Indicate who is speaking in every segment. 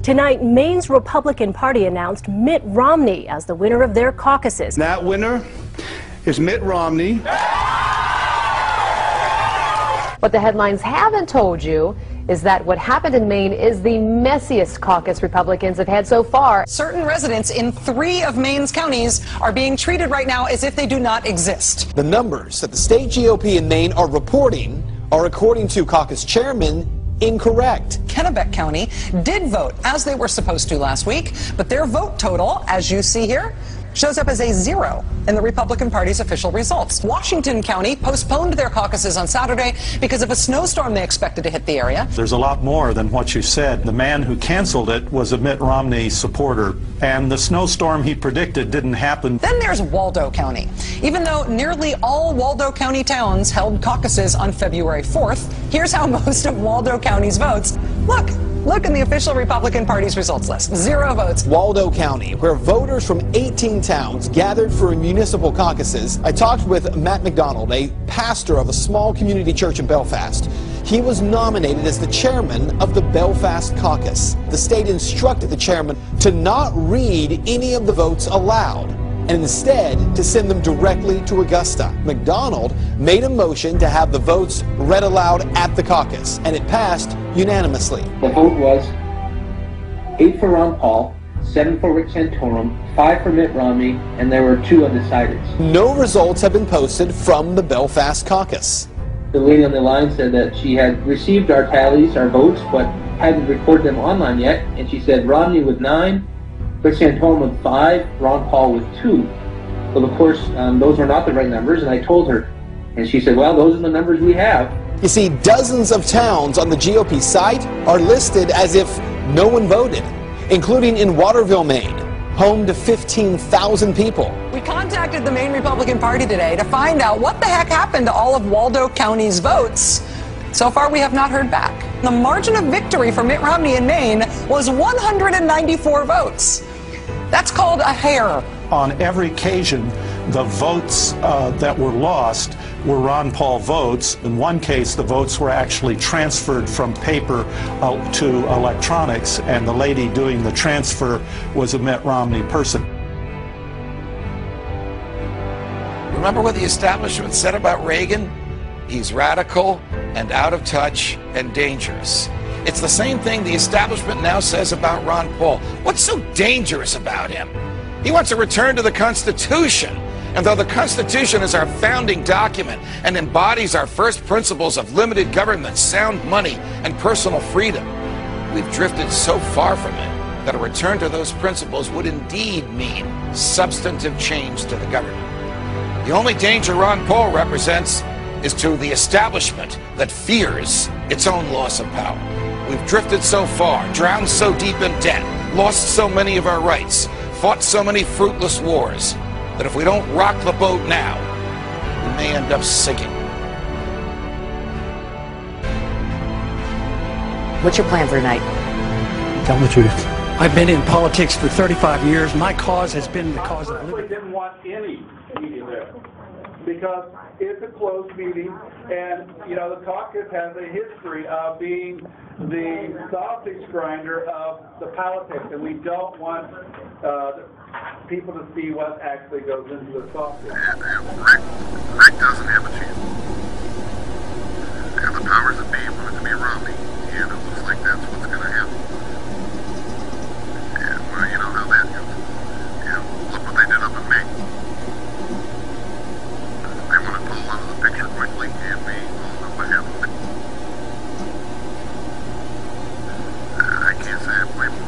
Speaker 1: Tonight, Maine's Republican Party announced Mitt Romney as the winner of their caucuses.
Speaker 2: That winner is Mitt Romney.
Speaker 3: What the headlines haven't told you is that what happened in Maine is the messiest caucus Republicans have had so far.
Speaker 4: Certain residents in 3 of Maine's counties are being treated right now as if they do not exist.
Speaker 5: The numbers that the state GOP in Maine are reporting are, according to caucus chairman, incorrect.
Speaker 4: Kennebec County did vote as they were supposed to last week, but their vote total, as you see here, shows up as a 0 in the Republican Party's official results. Washington County postponed their caucuses on Saturday because of a snowstorm they expected to hit the area.
Speaker 6: There's a lot more than what you said. The man who canceled it was a Mitt Romney supporter, and the snowstorm he predicted didn't happen.
Speaker 4: Then there's Waldo County. Even though nearly all Waldo County towns held caucuses on February 4th, here's how most of Waldo County's votes look. Look in the official Republican Party's results list. 0 votes.
Speaker 5: Waldo County, where voters from 18 towns gathered for municipal caucuses. I talked with Matt McDonald, a pastor of a small community church in Belfast. He was nominated as the chairman of the Belfast caucus. The state instructed the chairman to not read any of the votes aloud, and instead to send them directly to Augusta. McDonald made a motion to have the votes read aloud at the caucus, and it passed unanimously.
Speaker 7: The vote was 8 for Ron Paul, 7 for Rick Santorum, 5 for Mitt Romney, and there were 2 undecideds.
Speaker 5: No results have been posted from the Belfast caucus.
Speaker 7: The lady on the line said that she had received our tallies, our votes, but hadn't recorded them online yet, and she said Romney with 9, Rick Santorum with 5, Ron Paul with 2. Well, of course, those were not the right numbers, and I told her. And she said, well, those are the numbers we have.
Speaker 5: You see, dozens of towns on the GOP site are listed as if no one voted, including in Waterville, Maine, home to 15,000 people.
Speaker 4: We contacted the Maine Republican Party today to find out what the heck happened to all of Waldo County's votes. So far, we have not heard back. The margin of victory for Mitt Romney in Maine was 194 votes. That's called a hair.
Speaker 6: On every occasion, the votes that were lost were Ron Paul votes. In one case, the votes were actually transferred from paper to electronics, and the lady doing the transfer was a Mitt Romney person.
Speaker 8: Remember what the establishment said about Reagan? He's radical and out of touch and dangerous. It's the same thing the establishment now says about Ron Paul. What's so dangerous about him? He wants a return to the Constitution. And though the Constitution is our founding document and embodies our first principles of limited government, sound money, and personal freedom, we've drifted so far from it that a return to those principles would indeed mean substantive change to the government. The only danger Ron Paul represents is to the establishment that fears its own loss of power. We've drifted so far, drowned so deep in debt, lost so many of our rights, fought so many fruitless wars, that if we don't rock the boat now, we may end up sinking.
Speaker 3: What's your plan for tonight?
Speaker 9: Tell the truth. I've been in politics for 35 years. My cause has been the cause of liberty.
Speaker 2: I didn't want any meeting there because it's a closed meeting, and you know the caucus has a history of being the sausage grinder of the politics, and we don't want people to see what actually goes into the sausage.
Speaker 10: Rick doesn't have a chance. And the powers that be want it to be Romney, and it looks like that's what's going to happen. And well, you know how that goes. And look what they did up in Maine. They want to pull out of the picture quickly, and we all know what happened. I can't say I blame them.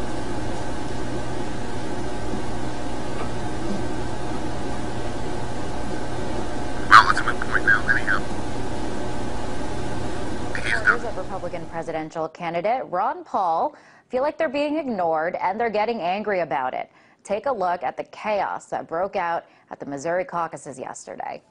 Speaker 10: Well, it's a moot point now, anyhow.
Speaker 11: Here's a Republican presidential candidate, Ron Paul, feel like they're being ignored and they're getting angry about it. Take a look at the chaos that broke out at the Missouri caucuses yesterday.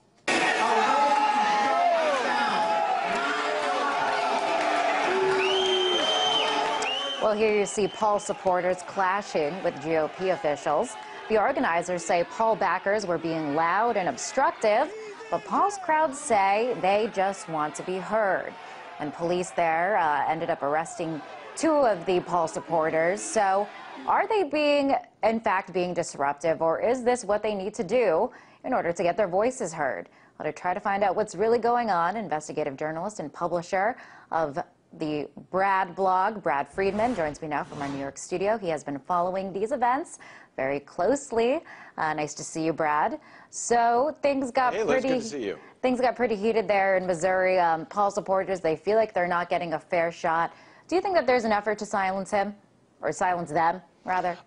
Speaker 11: Well, here you see Paul supporters clashing with GOP officials. The organizers say Paul backers were being loud and obstructive, but Paul's crowds say they just want to be heard. And police there ended up arresting two of the Paul supporters. So are they in fact being disruptive, or is this what they need to do in order to get their voices heard? Well, to try to find out what's really going on, investigative journalist and publisher of the Brad blog, Brad Friedman, joins me now from our New York studio. He has been following these events very closely. Nice to see you, Brad. So things got
Speaker 12: good to see you.
Speaker 11: Things got pretty heated there in Missouri. Paul supporters, they feel like they're not getting a fair shot. Do you think that there's an effort to silence him, or silence them, rather?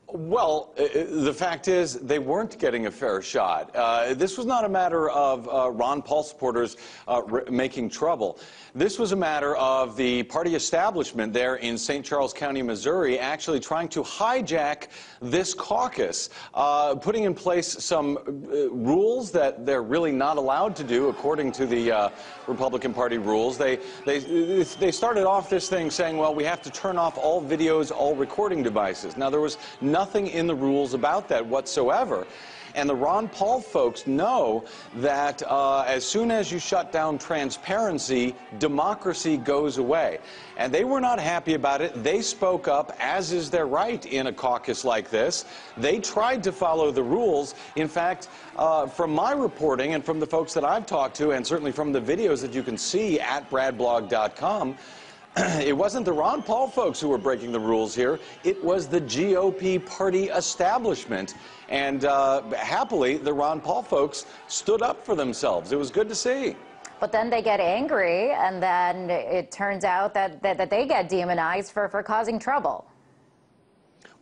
Speaker 12: Well, the fact is they weren't getting a fair shot. This was not a matter of Ron Paul supporters making trouble. This was a matter of the party establishment there in St. Charles County, Missouri, actually trying to hijack this caucus, putting in place some rules that they're really not allowed to do according to the Republican Party rules. They started off this thing saying, well, we have to turn off all videos, all recording devices. Now, there was nothing in the rules about that whatsoever. And the Ron Paul folks know that as soon as you shut down transparency, democracy goes away. And they were not happy about it. They spoke up, as is their right in a caucus like this. They tried to follow the rules. In fact, from my reporting and from the folks that I've talked to, and certainly from the videos that you can see at bradblog.com, it wasn't the Ron Paul folks who were breaking the rules here. It was the GOP party establishment. And happily, the Ron Paul folks stood up for themselves. It was good to see.
Speaker 11: But then they get angry, and then it turns out that they get demonized for causing trouble.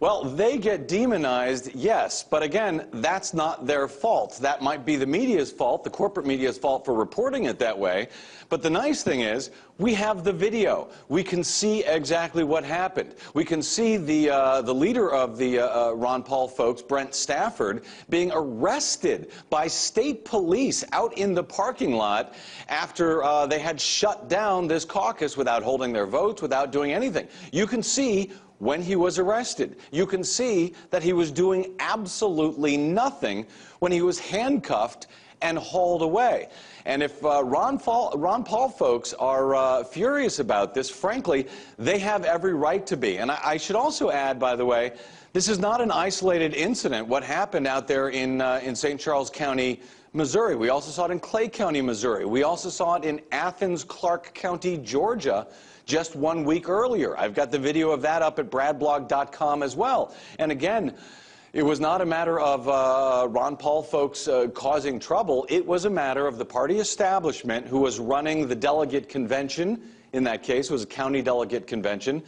Speaker 12: Well, they get demonized, yes, but again, that's not their fault. That might be the media's fault, the corporate media's fault for reporting it that way. But the nice thing is, we have the video. We can see exactly what happened. We can see the leader of the Ron Paul folks, Brent Stafford, being arrested by state police out in the parking lot after they had shut down this caucus without holding their votes, without doing anything. You can see when he was arrested. You can see that he was doing absolutely nothing when he was handcuffed and hauled away. And if Ron Paul folks are furious about this, frankly, they have every right to be. And I should also add, by the way, this is not an isolated incident, what happened out there in St. Charles County, Missouri. We also saw it in Clay County, Missouri. We also saw it in Athens, Clark County, Georgia, just 1 week earlier. I've got the video of that up at bradblog.com as well. And again, it was not a matter of Ron Paul folks causing trouble. It was a matter of the party establishment who was running the delegate convention. In that case, it was a county delegate convention.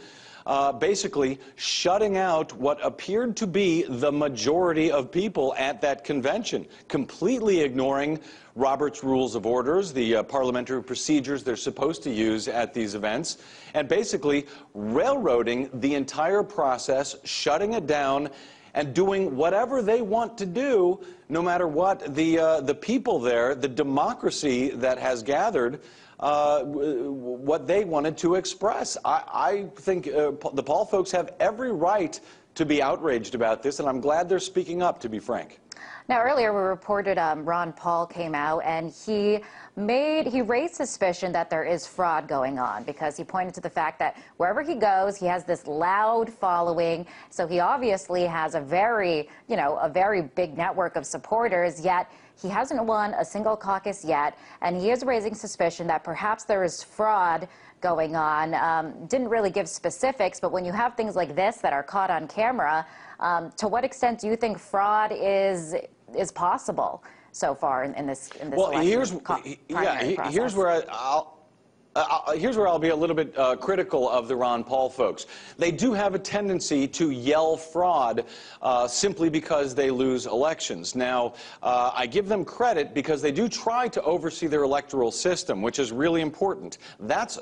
Speaker 12: Basically shutting out what appeared to be the majority of people at that convention, completely ignoring Robert's Rules of Orders, the parliamentary procedures they're supposed to use at these events, and basically railroading the entire process, shutting it down, and doing whatever they want to do, no matter what the people there, the democracy that has gathered, what they wanted to express. I think the Paul folks have every right to be outraged about this, and I'm glad they're speaking up, to be frank.
Speaker 11: Now, earlier we reported Ron Paul came out and he raised suspicion that there is fraud going on, because he pointed to the fact that wherever he goes, he has this loud following. So he obviously has a very big network of supporters, yet he hasn't won a single caucus yet, and he is raising suspicion that perhaps there is fraud going on. Didn't really give specifics, but when you have things like this that are caught on camera, to what extent do you think fraud is possible so far in this
Speaker 12: well,
Speaker 11: election primary process?
Speaker 12: Here's where I'll be a little bit critical of the Ron Paul folks. They do have a tendency to yell fraud simply because they lose elections. Now, I give them credit because they do try to oversee their electoral system, which is really important. That's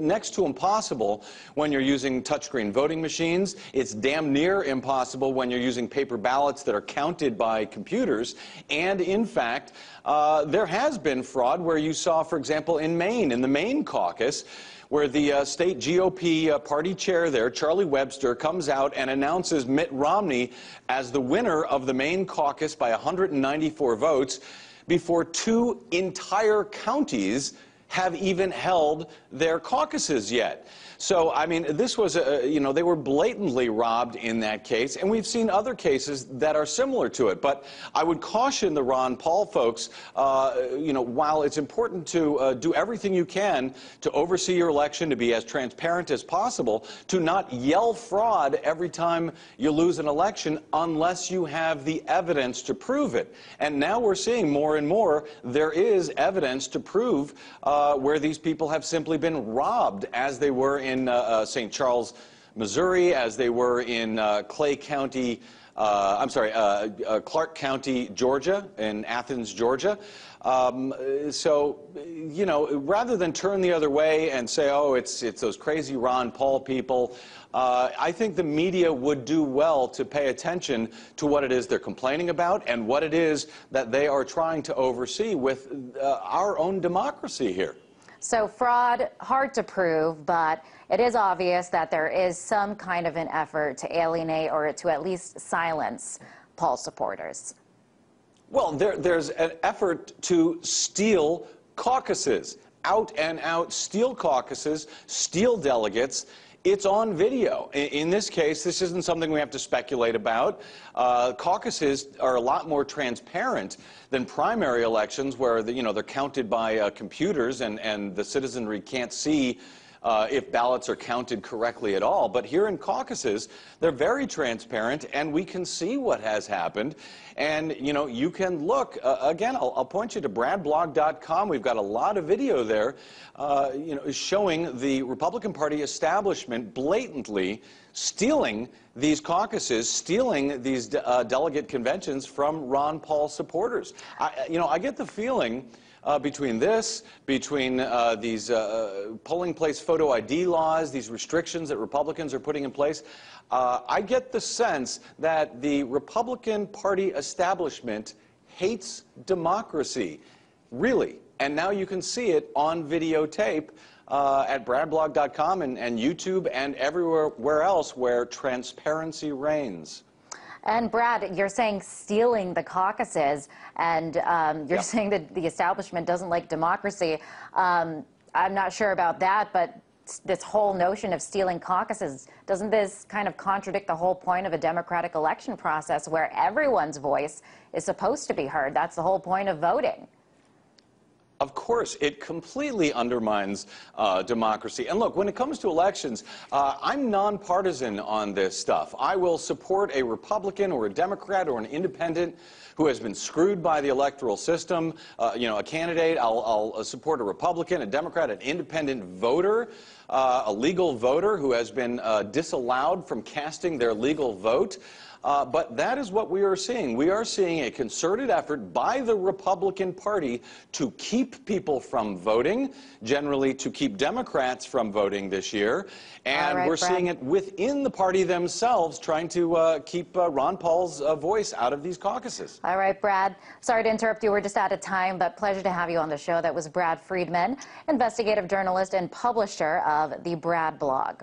Speaker 12: next to impossible when you're using touchscreen voting machines. It's damn near impossible when you're using paper ballots that are counted by computers. And in fact, there has been fraud where you saw, for example, in Maine, in the Maine caucus, where the state GOP party chair there, Charlie Webster, comes out and announces Mitt Romney as the winner of the Maine caucus by 194 votes before two entire counties have even held their caucuses yet. So, I mean, this was, you know, they were blatantly robbed in that case, and we've seen other cases that are similar to it. But I would caution the Ron Paul folks, you know, while it's important to do everything you can to oversee your election, to be as transparent as possible, to not yell fraud every time you lose an election unless you have the evidence to prove it. And now we're seeing more and more there is evidence to prove where these people have simply been robbed, as they were in St. Charles, Missouri, as they were in Clark County, Georgia, in Athens, Georgia. So, you know, rather than turn the other way and say, oh, it's those crazy Ron Paul people, I think the media would do well to pay attention to what it is they're complaining about and what it is that they are trying to oversee with our own democracy here.
Speaker 11: So fraud, hard to prove, but it is obvious that there is some kind of an effort to alienate or to at least silence Paul supporters.
Speaker 12: Well, there's an effort to steal caucuses, out and out steal caucuses, steal delegates. It's on video. In this case, this isn't something we have to speculate about. Caucuses are a lot more transparent than primary elections, where they're counted by computers and the citizenry can't see if ballots are counted correctly at all. But here in caucuses, they're very transparent, and we can see what has happened. And, you know, you can look, again, I'll point you to bradblog.com. We've got a lot of video there, you know, showing the Republican Party establishment blatantly stealing these caucuses, stealing these delegate conventions from Ron Paul supporters. You know, I get the feeling between these polling place photo ID laws, these restrictions that Republicans are putting in place, I get the sense that the Republican Party establishment hates democracy, really. And now you can see it on videotape at bradblog.com and YouTube and everywhere else where transparency reigns.
Speaker 11: And Brad, you're saying stealing the caucuses, and you're saying that the establishment doesn't like democracy. I'm not sure about that, but this whole notion of stealing caucuses, doesn't this kind of contradict the whole point of a democratic election process where everyone's voice is supposed to be heard? That's the whole point of voting.
Speaker 12: Of course, it completely undermines democracy. And look, when it comes to elections, I'm nonpartisan on this stuff. I will support a Republican or a Democrat or an independent who has been screwed by the electoral system. You know, a candidate, I'll support a Republican, a Democrat, an independent voter, a legal voter who has been disallowed from casting their legal vote. But that is what we are seeing. We are seeing a concerted effort by the Republican Party to keep people from voting, generally to keep Democrats from voting this year. And we're seeing it within the party themselves, trying to keep Ron Paul's voice out of these caucuses.
Speaker 11: All right, Brad. Sorry to interrupt you. We're just out of time, but pleasure to have you on the show. That was Brad Friedman, investigative journalist and publisher of the Brad blog.